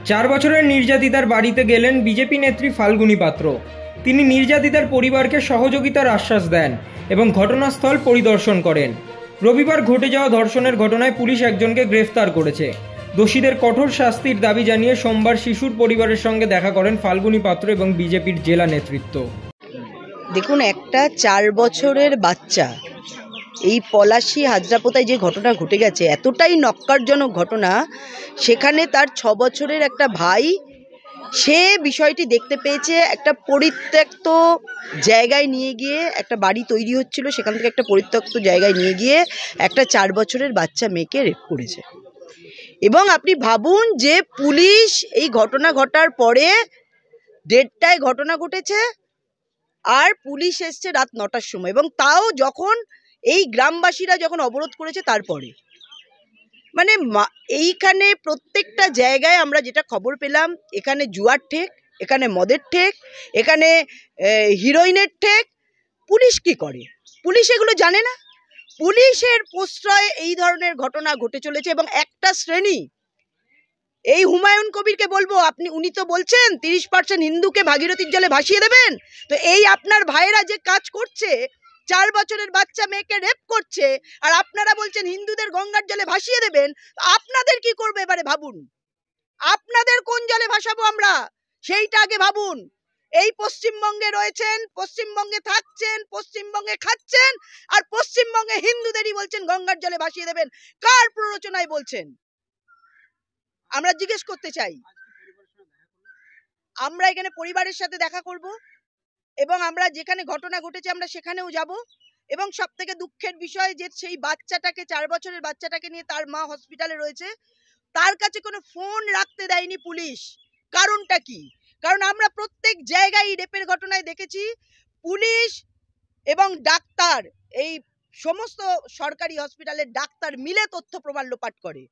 4 বছরের নির্যাতিতার বাড়িতে গেলেন বিজেপি নেত্রী ফাল্গুনী পাত্র। তিনি নির্যাতিতার পরিবারকে সহযোগিতার আশ্বাস দেন এবং ঘটনাস্থল পরিদর্শন করেন। রবিবার ঘটে যাওয়া ধর্ষণের ঘটনায় পুলিশ একজনকে গ্রেফতার করেছে। দোষীদের কঠোর শাস্তির দাবি জানিয়ে সোমবার শিশুর পরিবারের সঙ্গে দেখা করেন ফাল্গুনী পাত্র এবং বিজেপির জেলা নেতৃত্ব। দেখুন, একটা 4 বছরের বাচ্চা, এই পলাশী হাজরাপোতায় যে ঘটনা ঘটে গেছে, এতটাই নক্কারজনক ঘটনা। সেখানে তার 6 বছরের একটা ভাই, সে বিষয়টি দেখতে পেয়েছে। একটা পরিত্যক্ত জায়গায় নিয়ে গিয়ে, একটা বাড়ি তৈরি হচ্ছিল, সেখান থেকে একটা পরিত্যক্ত জায়গায় নিয়ে গিয়ে একটা 4 বছরের বাচ্চা মেয়েকে রেপ করেছে। এবং আপনি ভাবুন যে পুলিশ এই ঘটনা ঘটার পরে 1:30টায় ঘটনা ঘটেছে, আর পুলিশ এসছে রাত 9টার সময়, এবং তাও যখন এই গ্রামবাসীরা যখন অবরোধ করেছে তারপরে। মানে এইখানে প্রত্যেকটা জায়গায় আমরা যেটা খবর পেলাম, এখানে জুয়ার ঠেক, এখানে মদের ঠেক, এখানে হিরোইনের ঠেক। পুলিশ কি করে? পুলিশ এগুলো জানে না। পুলিশের প্রশ্রয়ে এই ধরনের ঘটনা ঘটে চলেছে। এবং একটা শ্রেণী, এই হুমায়ুন কবিরকে বলবো, উনি তো বলছেন 30% হিন্দুকে ভাগীরথীর জলে ভাসিয়ে দেবেন। তো এই আপনার ভাইয়েরা যে কাজ করছে, 4 বছরের বাচ্চা মেয়েকে রেপ করছে, আর আপনারা বলছেন হিন্দুদের গঙ্গার জলে ভাসিয়ে দেবেন। আপনাদের কি করবে এবারে ভাবুন। আপনাদের কোন জলে ভাসাবো আমরা, সেইটা আগে ভাবুন। এই পশ্চিমবঙ্গে রয়েছেন, পশ্চিমবঙ্গে থাকছেন, পশ্চিমবঙ্গে খাচ্ছেন, আর পশ্চিমবঙ্গে হিন্দুদেরই বলছেন গঙ্গার জলে ভাসিয়ে দেবেন। কার প্ররোচনায় বলছেন? আমরা জিজ্ঞেস করতে চাই। আমরা এখানে পরিবারের সাথে দেখা করব, এবং আমরা যেখানে ঘটনা ঘটেছে আমরা সেখানেও যাব। এবং সব থেকে দুঃখের বিষয় যে সেই বাচ্চাটাকে, 4 বছরের বাচ্চাটাকে নিয়ে তার মা হসপিটালে রয়েছে, তার কাছে কোনো ফোন রাখতে দেয়নি পুলিশ। কারণটা কি? কারণ আমরা প্রত্যেক জায়গায় রেপের ঘটনায় দেখেছি পুলিশ এবং ডাক্তার, এই সমস্ত সরকারি হসপিটালের ডাক্তার মিলে তথ্য প্রমাণ লোপাট করে,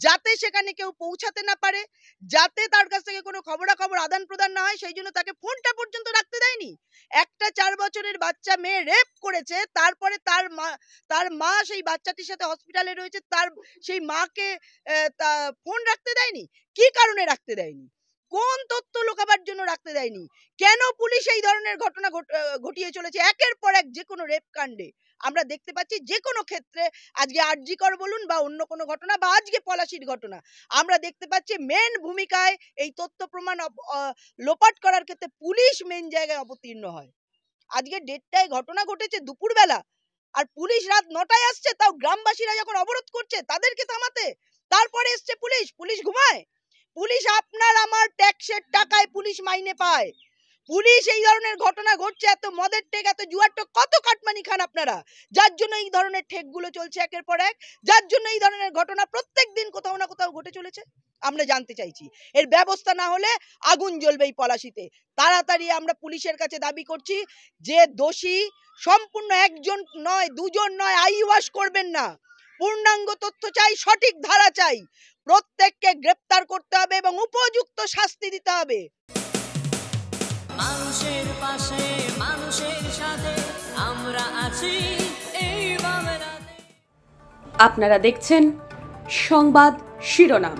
যাতে সেখানে কেউ পৌঁছাতে না পারে, যাতে তার কাছ থেকে কোনো খবরাখবর আদান প্রদান না হয়। সেই জন্য তাকে ফোনটা পর্যন্ত রাখতে দেয়নি। একটা 4 বছরের বাচ্চা মেয়ে রেপ করেছে, তারপরে তার মা সেই বাচ্চাটির সাথে হসপিটালে রয়েছে, তার সেই মাকে ফোন রাখতে দেয়নি। কি কারণে রাখতে দেয়নি? কোন তথ্য লোকাবার জন্য রাখতে দেয়নি? কেন পুলিশ এই ধরনের ঘটনা ঘটিয়ে চলেছে একের পর এক? যে কোনো রেপ কাণ্ডে আমরা দেখতে পাচ্ছি, যে কোনো ক্ষেত্রে, আজকে আরজিকর বলুন বা অন্য কোনো ঘটনা, বা আজকে পলাশীর ঘটনা, আমরা দেখতে পাচ্ছি মেন ভূমিকায় এই তথ্য প্রমাণ লোপাট করার ক্ষেত্রে পুলিশ মেন জায়গায় অবতীর্ণ হয়। আজকে 1:30টায় ঘটনা ঘটেছে দুপুরবেলা, আর পুলিশ রাত 9টায় আসছে, তাও গ্রামবাসীরা যখন অবরোধ করছে তাদেরকে থামাতে, তারপরে এসছে পুলিশ। পুলিশ ঘুমায়? পুলিশ আপনার আমার ট্যাক্সের টাকায় পুলিশ মাইনে পায়। পুলিশ এই ধরনের ঘটনা ঘটছে, এত মদের ঠেক, এত জুয়ার ঠেক, কত কাটমানি খান আপনারা, যার জন্য এই ধরনের ঠেকগুলো চলছে একের পর এক, যার জন্য এই ধরনের ঘটনা প্রত্যেক দিন কোথাও না কোথাও ঘটে চলেছে। আমরা জানতে চাইছি, এর ব্যবস্থা না হলে আগুন জ্বলবে এই পলাশীতে। তাড়াতাড়ি আমরা পুলিশের কাছে দাবি করছি যে দোষী সম্পূর্ণ একজন নয়, দুজন নয়, আই ওয়াশ করবেন না। পূর্ণাঙ্গ তথ্য চাই, সঠিক ধারা চাই, প্রত্যেককে গ্রেফতার করতে হবে এবং উপযুক্ত শাস্তি দিতে হবে। মানুষের পাশে, মানুষের সাথে আমরা আছি এই বাংলাতে। আপনারা দেখছেন সংবাদ শিরোনাম।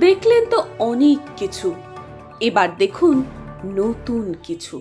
দেখলেন তো অনেক কিছু, এবার দেখুন নতুন কিছু।